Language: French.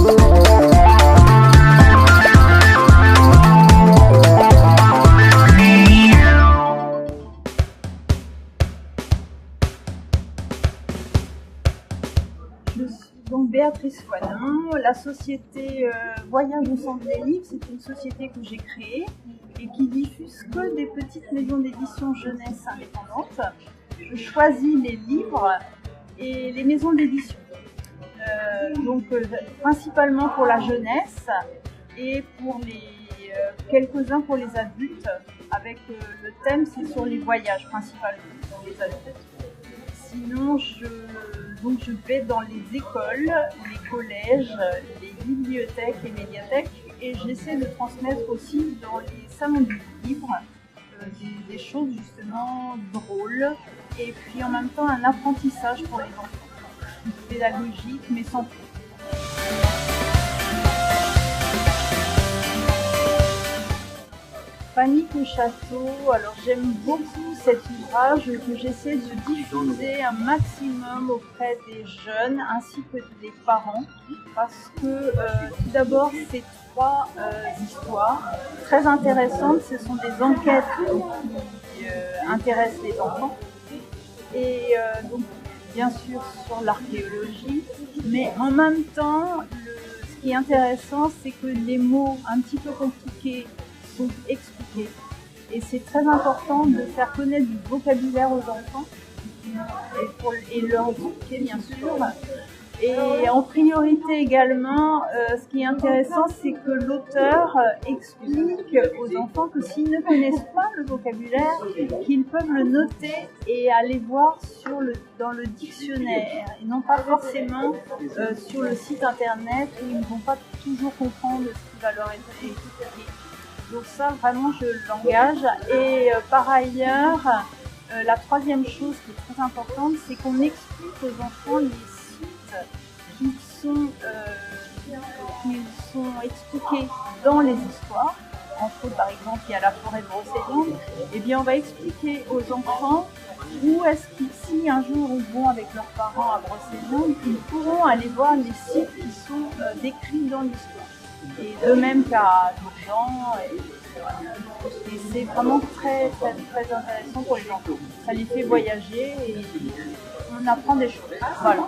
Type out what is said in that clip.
Je suis donc Béatrice Foinon. La société Voyage au Centre des Livres, c'est une société que j'ai créée et qui diffuse que des petites maisons d'édition jeunesse indépendantes. Je choisis les livres et les maisons d'édition, principalement pour la jeunesse et pour quelques-uns pour les adultes, avec le thème c'est sur les voyages principalement pour les adultes. Sinon, je vais dans les écoles, les collèges, les bibliothèques et médiathèques et j'essaie de transmettre aussi dans les salons du livre des choses justement drôles et puis en même temps un apprentissage pour les enfants, pédagogique mais sans plus. Panique au château, alors j'aime beaucoup cet ouvrage que j'essaie de diffuser un maximum auprès des jeunes ainsi que des parents parce que tout d'abord c'est trois histoires très intéressantes, ce sont des enquêtes qui intéressent les enfants et donc bien sûr sur l'archéologie mais en même temps ce qui est intéressant c'est que les mots un petit peu compliqués sont expliqués et c'est très important de faire connaître du vocabulaire aux enfants et leur expliquer bien sûr et en priorité également ce qui est intéressant c'est que l'auteur explique aux enfants que s'ils ne connaissent pas le vocabulaire qu'ils peuvent le noter et aller voir dans le dictionnaire et non pas forcément sur le site internet où ils ne vont pas toujours comprendre ce qui va leur être expliqué. Donc ça, vraiment, je l'engage. Et par ailleurs, la troisième chose qui est très importante, c'est qu'on explique aux enfants les sites qui sont expliqués dans les histoires. Entre autres, par exemple, il y a la forêt de Brocéliande. Eh bien, on va expliquer aux enfants où est-ce qu'ils, si un jour ils vont avec leurs parents à Brocéliande, ils pourront aller voir les sites qui sont décrits dans l'histoire. Et de même qu'à Dourdan, et c'est vraiment très, très, très intéressant pour les enfants. Ça les fait voyager et on apprend des choses. Voilà.